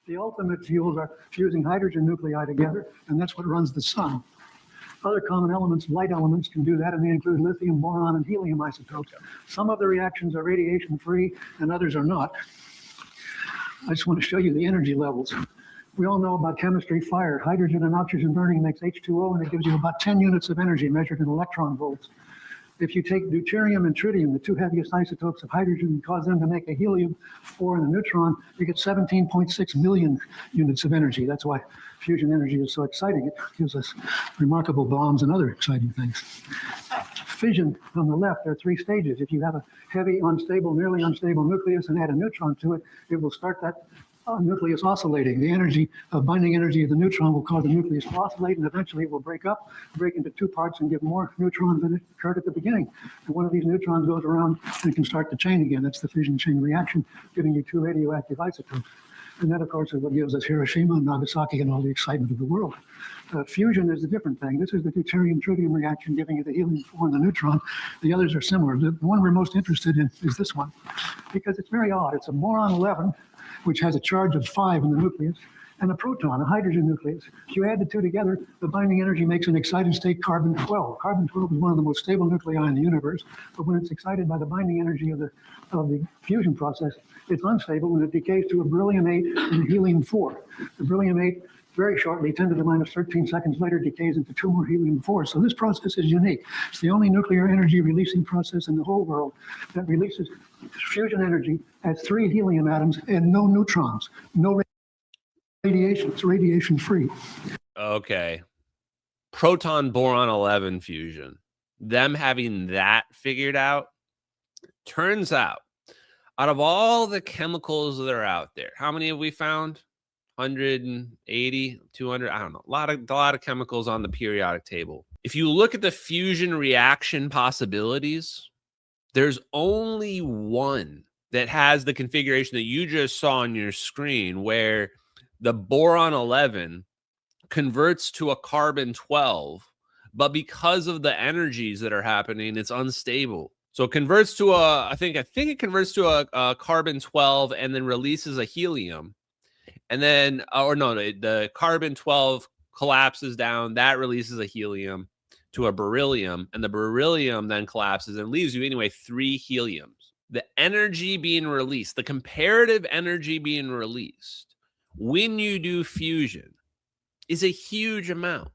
The ultimate fuels are fusing hydrogen nuclei together, and that's what runs the sun. Other common elements, light elements, can do that, and they include lithium, boron, and helium isotopes. Some of the reactions are radiation-free, and others are not. I just want to show you the energy levels. We all know about chemistry, fire. Hydrogen and oxygen burning makes H2O, and it gives you about 10 units of energy measured in electron volts. If you take deuterium and tritium, the two heaviest isotopes of hydrogen, and cause them to make a helium-4 and a neutron, you get 17.6 million units of energy. That's why fusion energy is so exciting. It gives us remarkable bombs and other exciting things. Fission on the left, there are three stages. If you have a heavy, unstable, nearly unstable nucleus and add a neutron to it, it will start that nucleus oscillating. The energy of binding energy of the neutron will cause the nucleus to oscillate, and eventually it will break into two parts and give more neutrons than it occurred at the beginning. And one of these neutrons goes around and can start the chain again. That's the fission chain reaction, giving you two radioactive isotopes. And that, of course, is what gives us Hiroshima and Nagasaki and all the excitement of the world. Fusion is a different thing. This is the deuterium-tritium reaction, giving you the helium-4 and the neutron. The others are similar. The one we're most interested in is this one, because it's very odd. It's a boron-11, which has a charge of 5 in the nucleus, and a proton, a hydrogen nucleus. If you add the two together, the binding energy makes an excited state carbon-12. Carbon-12 is one of the most stable nuclei in the universe, but when it's excited by the binding energy of the fusion process, it's unstable and it decays to a beryllium-8 and a helium-4. The beryllium-8 very shortly, 10 to the minus 13 seconds later, decays into two more helium-4. So this process is unique. It's the only nuclear energy releasing process in the whole world that releases fusion energy at 3 helium atoms and no neutrons, no radiation. It's radiation-free. Okay. Proton boron 11 fusion. Them having that figured out, turns out, out of all the chemicals that are out there, how many have we found? 180, 200, I don't know. A lot of chemicals on the periodic table. If you look at the fusion reaction possibilities, there's only one that has the configuration that you just saw on your screen, where the boron 11 converts to a carbon 12, but because of the energies that are happening, it's unstable. So it converts to I think it converts to a carbon 12 and then releases a helium. And then, the carbon 12 collapses down. That releases a helium to a beryllium. And the beryllium then collapses and leaves you anyway 3 heliums. The energy being released, the comparative energy being released when you do fusion is a huge amount.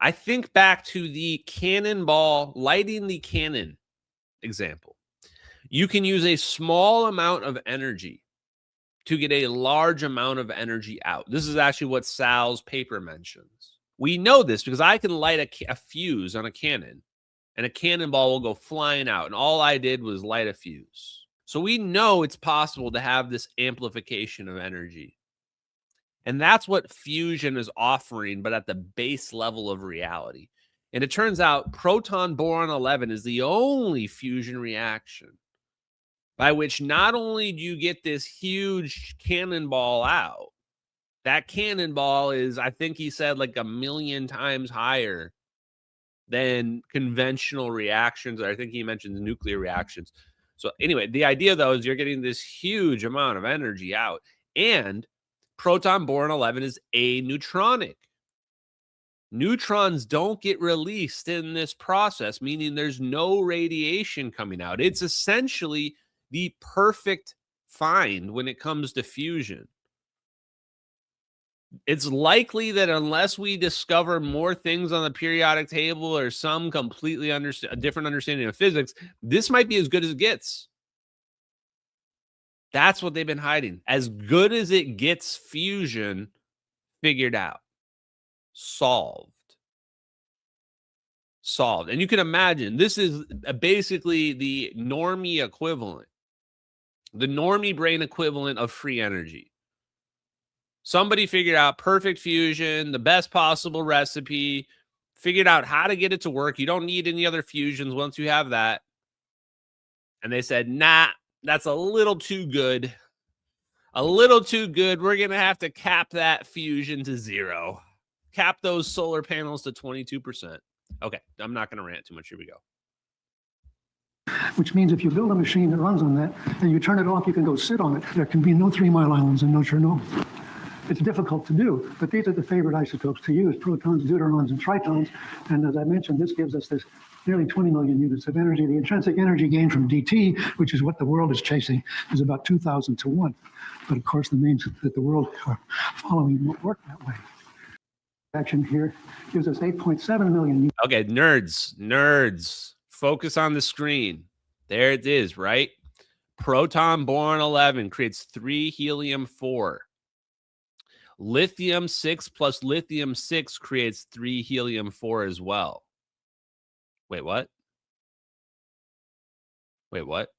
I think back to the cannonball, lighting the cannon example. You can use a small amount of energy to get a large amount of energy out. This is actually what Sal's paper mentions. We know this because I can light a fuse on a cannon, and a cannonball will go flying out, and all I did was light a fuse. So we know it's possible to have this amplification of energy. And that's what fusion is offering, but at the base level of reality. And it turns out proton boron 11 is the only fusion reaction by which not only do you get this huge cannonball out, that cannonball is, I think he said, like 1,000,000 times higher than conventional reactions. I think he mentioned nuclear reactions. So anyway, the idea, though, is you're getting this huge amount of energy out. And proton boron 11 is aneutronic. Neutrons don't get released in this process, meaning there's no radiation coming out. It's essentially the perfect find when it comes to fusion. It's likely that unless we discover more things on the periodic table or some completely different understanding of physics, this might be as good as it gets. That's what they've been hiding. As good as it gets fusion figured out. Solved. And you can imagine, this is basically the normie equivalent. The normie brain equivalent of free energy. Somebody figured out perfect fusion, the best possible recipe, figured out how to get it to work. You don't need any other fusions once you have that. And they said, nah, that's a little too good. A little too good. We're going to have to cap that fusion to 0. Cap those solar panels to 22%. Okay, I'm not going to rant too much. Here we go. Which means if you build a machine that runs on that and you turn it off, you can go sit on it. There can be no 3 Mile Islands and no Chernobyl. It's difficult to do, but these are the favorite isotopes to use: protons, deuterons, and tritons. And as I mentioned, this gives us this nearly 20 million units of energy. The intrinsic energy gain from DT, which is what the world is chasing, is about 2,000 to 1. But of course, the means that the world are following won't work that way. Action here gives us 8.7 million. Okay, nerds, focus on the screen. There it is, right? Proton boron 11 creates 3 helium 4. Lithium 6 plus lithium 6 creates 3 helium 4 as well. Wait, what? Wait, what?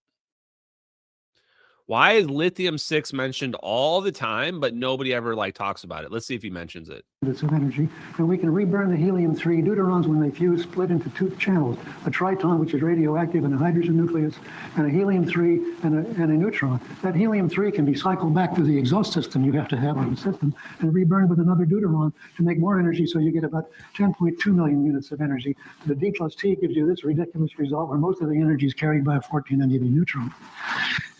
Why is lithium 6 mentioned all the time, but nobody ever talks about it? Let's see if he mentions it. Of energy, and we can reburn the helium-3 deuterons when they fuse, split into 2 channels: a triton, which is radioactive, and a hydrogen nucleus, and a helium-3 and a neutron. That helium-3 can be cycled back to the exhaust system you have to have on the system and reburned with another deuteron to make more energy, so you get about 10.2 million units of energy. The D plus T gives you this ridiculous result where most of the energy is carried by a 14 MeV neutron.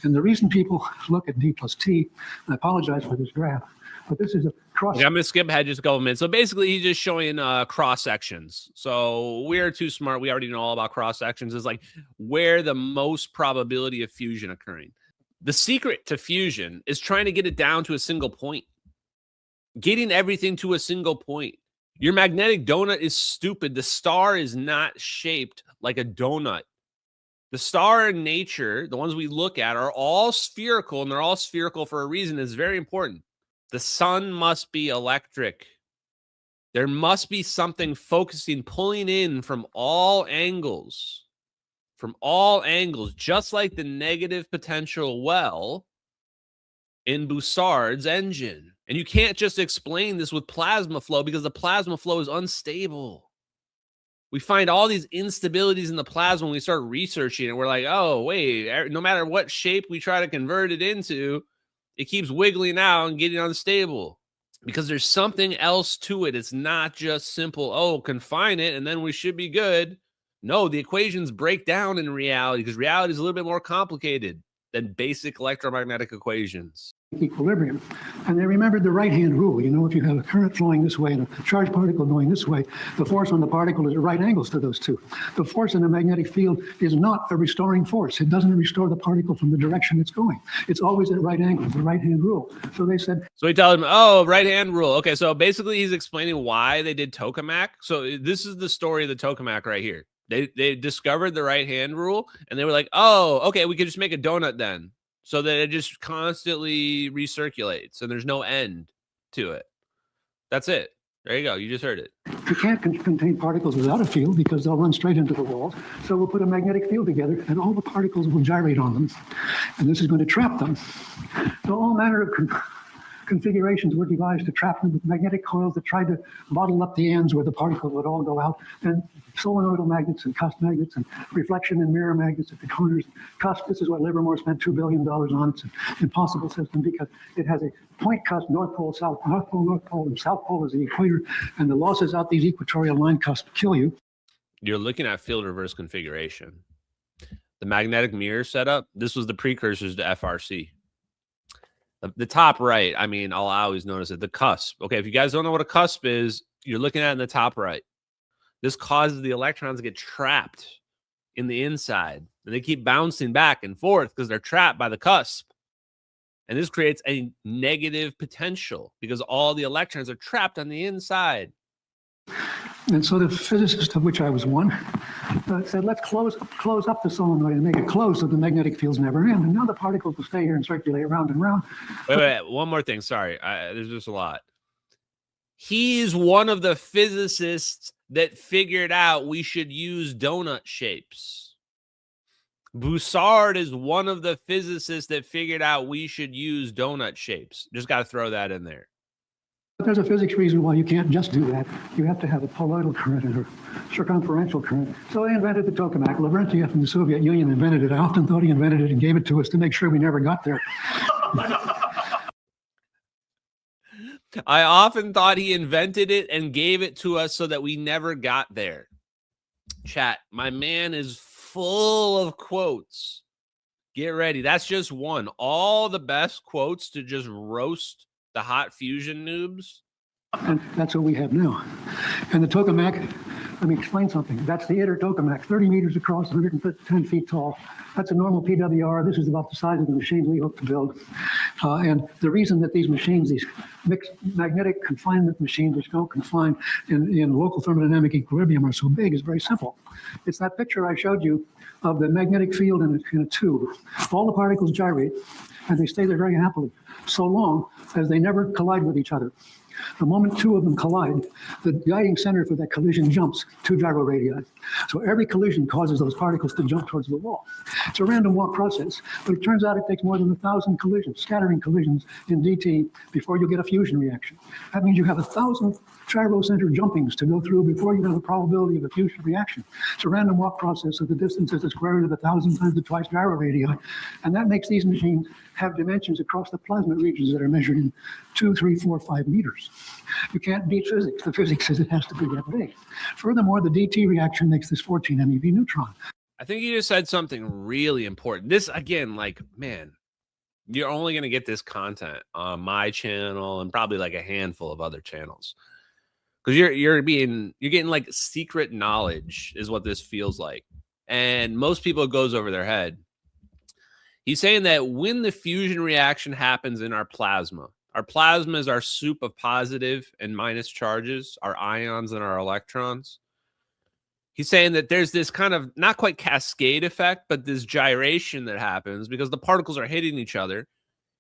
And the reason people look at D plus T, I apologize for this graph, but this is a cross. I'm going to skip ahead just a couple minutes. So basically, he's just showing cross sections. So we're too smart. We already know all about cross sections. Is where the most probability of fusion occurring. The secret to fusion is trying to get it down to a single point, getting everything to a single point. Your magnetic donut is stupid. The star is not shaped like a donut. The star in nature, the ones we look at, are all spherical, and they're all spherical for a reason. It's very important. The sun must be electric. There must be something focusing, pulling in from all angles, just like the negative potential well in Bussard's engine. And you can't just explain this with plasma flow because the plasma flow is unstable. We find all these instabilities in the plasma when we start researching it. We're like, oh, wait, no matter what shape we try to convert it into, it keeps wiggling out and getting unstable because there's something else to it. It's not just simple, oh, confine it, and then we should be good. No, the equations break down in reality because reality is a little bit more complicated than basic electromagnetic equations. Equilibrium. And they remembered the right-hand rule. You know, if you have a current flowing this way and a charged particle going this way, the force on the particle is at right angles to those two. The force in a magnetic field is not a restoring force. It doesn't restore the particle from the direction it's going. It's always at right angles, the right-hand rule. So they said... So we tell him, oh, right-hand rule. Okay, so basically he's explaining why they did tokamak. So this is the story of the tokamak right here. They discovered the right-hand rule, and they were like, oh, okay, we could just make a donut then, so that it just constantly recirculates, and there's no end to it. That's it. There you go. You just heard it. You can't contain particles without a field because they'll run straight into the walls. So we'll put a magnetic field together, and all the particles will gyrate on them, and this is going to trap them. So all manner of configurations were devised to trap them with magnetic coils that tried to bottle up the ends where the particles would all go out, and solenoidal magnets and cusp magnets and reflection and mirror magnets at the corners. Cusp, this is what Livermore spent $2 billion on. It's an impossible system because it has a point cusp, North Pole, and South Pole is the equator, and the losses out these equatorial line cusps kill you. You're looking at field reverse configuration. The magnetic mirror setup, this was the precursors to FRC. The top right, I mean, I'll always notice it. The cusp. Okay, if you guys don't know what a cusp is, you're looking at it in the top right. This causes the electrons to get trapped in the inside, and they keep bouncing back and forth because they're trapped by the cusp. And this creates a negative potential because all the electrons are trapped on the inside. And so the physicist, of which I was one, said, let's close up the solenoid and make it closed so the magnetic fields never end. And now the particles will stay here and circulate round and round. Wait, one more thing. Sorry, there's just a lot. He's one of the physicists that figured out we should use donut shapes. Bussard is one of the physicists that figured out we should use donut shapes. Just got to throw that in there. But there's a physics reason why you can't just do that. You have to have a toroidal current or circumferential current. So they invented the tokamak. Lavrentiev in the Soviet Union invented it. I often thought he invented it and gave it to us to make sure we never got there. I often thought he invented it and gave it to us so that we never got there. Chat, my man is full of quotes. Get ready. That's just one. All the best quotes to just roast the hot fusion noobs. And that's what we have now. And the tokamak, let me explain something. That's the ITER tokamak, 30 meters across, 110 feet tall. That's a normal PWR. This is about the size of the machine we hope to build. And the reason that these machines, these mixed magnetic confinement machines, which don't confine in local thermodynamic equilibrium, are so big is very simple. It's that picture I showed you of the magnetic field in a tube. All the particles gyrate, and they stay there very happily, so long as they never collide with each other. The moment two of them collide, the guiding center for that collision jumps 2 gyroradii. So every collision causes those particles to jump towards the wall. It's a random walk process, but it turns out it takes more than 1,000 collisions, scattering collisions in DT before you get a fusion reaction. That means you have 1,000 gyrocenter jumpings to go through before you have a probability of a fusion reaction. It's a random walk process, so the distance is the square root of 1,000 times the twice gyroradii. And that makes these machines have dimensions across the plasma regions that are measured in 2, 3, 4, 5 meters. You can't beat physics. The physics says it has to be that big. Furthermore, the DT reaction makes this 14 MeV neutron. I think you just said something really important. This, again, like, man, you're only going to get this content on my channel and probably like a handful of other channels. Because you're getting like secret knowledge is what this feels like. And most people, it goes over their head. He's saying that when the fusion reaction happens in our plasma is our soup of positive and minus charges, our ions and our electrons. He's saying that there's this kind of not quite cascade effect, but this gyration that happens because the particles are hitting each other.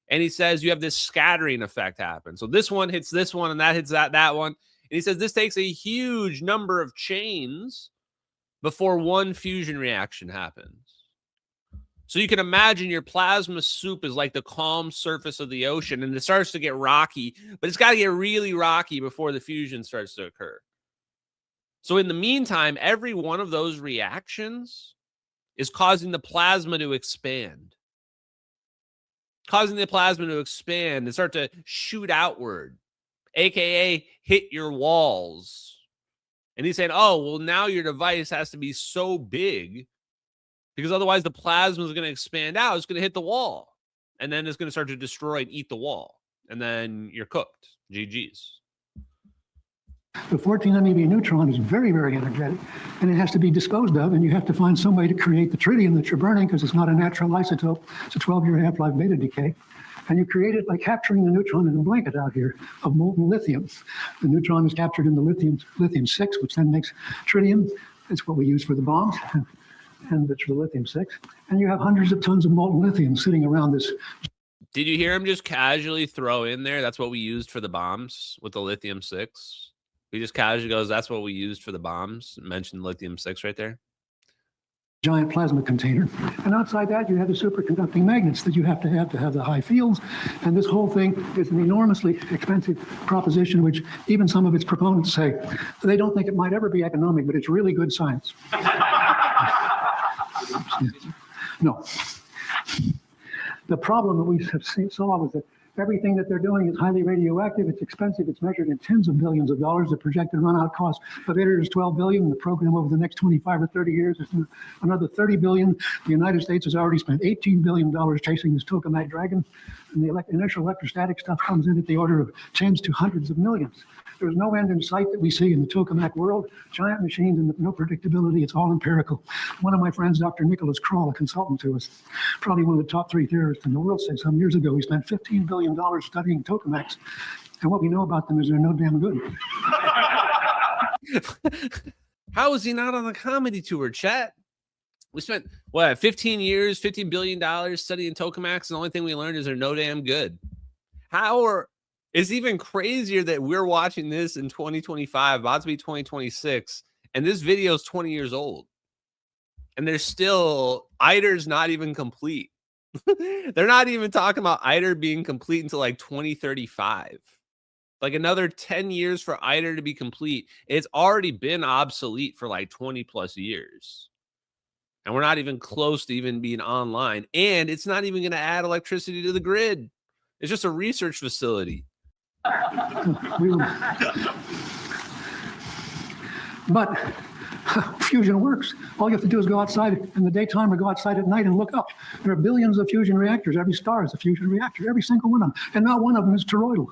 And he says you have this scattering effect happen. So this one hits this one and that hits that one. And he says this takes a huge number of chains before one fusion reaction happens. So you can imagine your plasma soup is like the calm surface of the ocean, and it starts to get rocky, but it's got to get really rocky before the fusion starts to occur. So in the meantime, every one of those reactions is causing the plasma to expand. Causing the plasma to expand and start to shoot outward, aka hit your walls. And he's saying, oh, well, now your device has to be so big because otherwise the plasma is going to expand out. It's going to hit the wall. And then it's going to start to destroy and eat the wall. And then you're cooked. GG's. The 14 MeV neutron is very, very energetic, and it has to be disposed of, and you have to find some way to create the tritium that you're burning because it's not a natural isotope. It's a 12-year half-life beta decay. And you create it by capturing the neutron in a blanket out here of molten lithium. The neutron is captured in the lithium-6, which then makes tritium. It's what we use for the bombs, and it's the lithium-6. And you have hundreds of tons of molten lithium sitting around this. Did you hear him just casually throw in there? That's what we used for the bombs with the lithium-6. He just casually goes, that's what we used for the bombs. Mentioned lithium-6 right there. Giant plasma container. And outside that, you have the superconducting magnets that you have to have the high fields. And this whole thing is an enormously expensive proposition, which even some of its proponents say they don't think it might ever be economic, but it's really good science. No. The problem that we saw was that everything that they're doing is highly radioactive. It's expensive. It's measured in tens of billions of dollars. The projected run-out cost of ITER is $12 billion. The program over the next 25 or 30 years is another $30 billion. The United States has already spent $18 billion chasing this Tokamak dragon. And the initial electrostatic stuff comes in at the order of tens to hundreds of millions. There's no end in sight that we see in the Tokamak world. Giant machines and no predictability. It's all empirical. One of my friends, Dr. Nicholas Kroll, a consultant to us, probably one of the top 3 theorists in the world, said some years ago he spent $15 billion studying Tokamaks. And what we know about them is they're no damn good. How is he not on the comedy tour, chat? We spent, 15 years, $15 billion studying Tokamaks, and the only thing we learned is they're no damn good. It's even crazier that we're watching this in 2025, about to be 2026, and this video is 20 years old. And there's still, ITER's not even complete. They're not even talking about ITER being complete until like 2035. Like another 10 years for ITER to be complete. It's already been obsolete for like 20 plus years. And we're not even close to even being online. And it's not even going to add electricity to the grid. It's just a research facility. But fusion works. All you have to do is go outside in the daytime or go outside at night and look up. There are billions of fusion reactors. Every star is a fusion reactor, every single one of them. And not one of them is toroidal.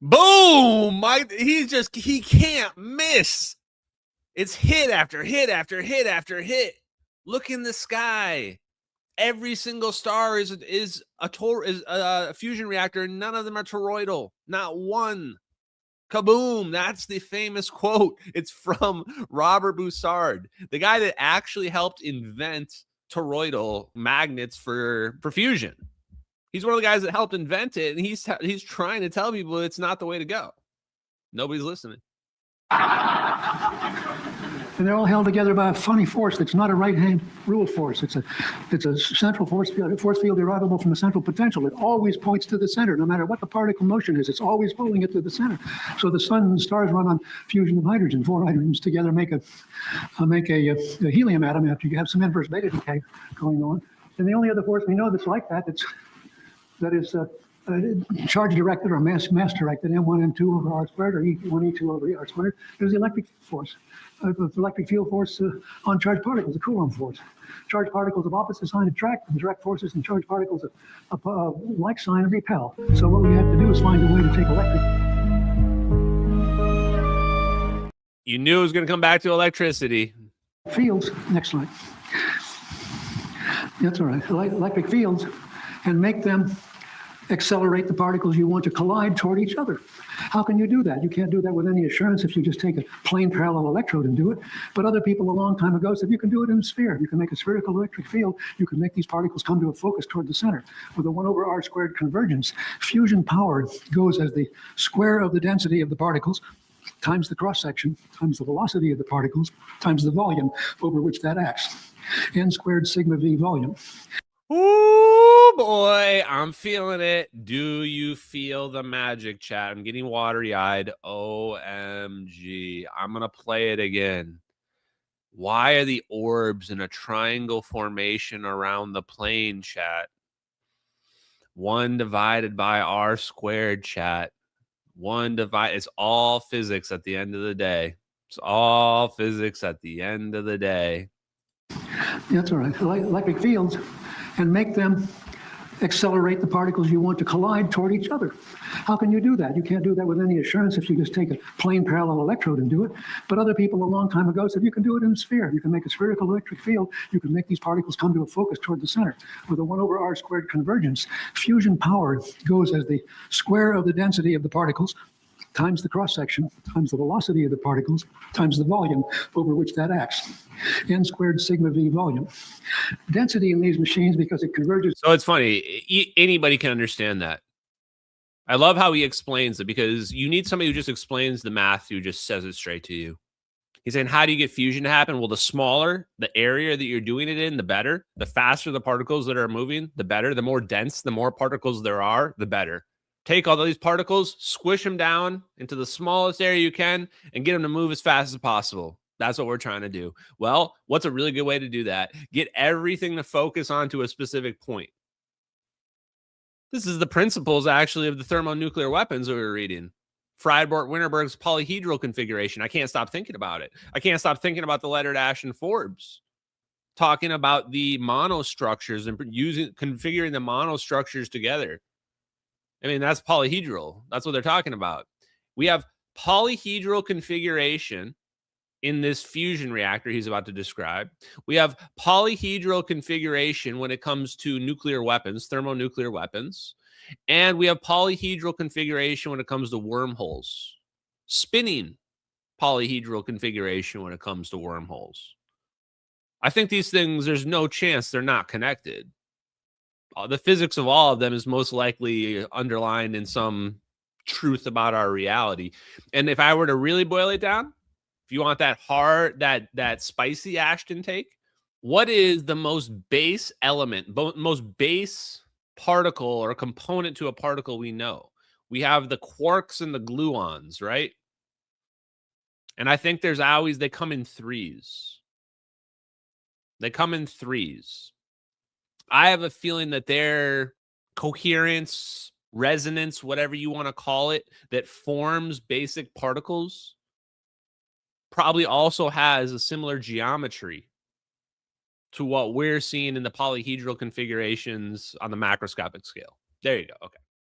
Boom! He can't miss. It's hit after hit after hit after hit. Look in the sky. Every single star is a fusion reactor. None of them are toroidal. Not one. Kaboom! That's the famous quote. It's from Robert Bussard, the guy that actually helped invent toroidal magnets for fusion. He's one of the guys that helped invent it, and he's trying to tell people it's not the way to go. Nobody's listening. And they're all held together by a funny force that's not a right-hand rule force. It's a central force field derivable from the central potential. It always points to the center, no matter what the particle motion is. It's always pulling it to the center. So the sun and the stars run on fusion of hydrogen. 4 hydrogens together make a helium atom after you have some inverse beta decay going on. And the only other force we know that's like that is charge directed or mass directed, M1, M2 over R squared, or E1, E2 over R squared, is the electric force. The electric field force on charged particles, the Coulomb force. Charged particles of opposite sign attract, and direct forces and charged particles of like sign repel. So what we have to do is find a way to take electric. You knew it was going to come back to electricity. Fields, next slide. That's all right. Electric fields, and make them accelerate the particles you want to collide toward each other. How can you do that? You can't do that with any assurance if you just take a plain parallel electrode and do it. But other people a long time ago said you can do it in a sphere. You can make a spherical electric field. You can make these particles come to a focus toward the center. With a 1 over R squared convergence, fusion power goes as the square of the density of the particles times the cross-section times the velocity of the particles times the volume over which that acts. N squared sigma v volume. Ooh, boy, I'm feeling it. Do you feel the magic, chat? I'm getting watery-eyed. OMG. I'm going to play it again. Why are the orbs in a triangle formation around the plane, chat? 1 divided by R squared, chat. 1 divided. It's all physics at the end of the day. It's all physics at the end of the day. That's all right. Electric fields, and make them accelerate the particles you want to collide toward each other. How can you do that? You can't do that with any assurance if you just take a plain parallel electrode and do it. But other people a long time ago said you can do it in a sphere. You can make a spherical electric field. You can make these particles come to a focus toward the center. With a 1 over R squared convergence, fusion power goes as the square of the density of the particles times the cross-section, times the velocity of the particles, times the volume over which that acts. N squared sigma v volume. Density in these machines, because it converges. So it's funny. Anybody can understand that. I love how he explains it, because you need somebody who just explains the math, who just says it straight to you. He's saying, how do you get fusion to happen? Well, the smaller the area that you're doing it in, the better. The faster the particles that are moving, the better. The more dense, the more particles there are, the better. Take all these particles, squish them down into the smallest area you can, and get them to move as fast as possible. That's what we're trying to do. Well, what's a really good way to do that? Get everything to focus onto a specific point. This is the principles, actually, of the thermonuclear weapons that we were reading. Friedbort-Winterberg's polyhedral configuration. I can't stop thinking about it. I can't stop thinking about the letter Ash and Forbes, talking about the monostructures and configuring the monostructures together. I mean, that's polyhedral. That's what they're talking about. We have polyhedral configuration in this fusion reactor he's about to describe. We have polyhedral configuration when it comes to nuclear weapons, thermonuclear weapons. And we have polyhedral configuration when it comes to wormholes. Spinning polyhedral configuration when it comes to wormholes. I think these things, there's no chance they're not connected. The physics of all of them is most likely underlined in some truth about our reality. And if I were to really boil it down, if you want that hard, that spicy Ashton take, what is the most base element, most base particle or component to a particle we know? We have the quarks and the gluons, right? And I think there's always, they come in threes. They come in threes. I have a feeling that their coherence, resonance, whatever you want to call it, that forms basic particles, probably also has a similar geometry to what we're seeing in the polyhedral configurations on the macroscopic scale. There you go. Okay.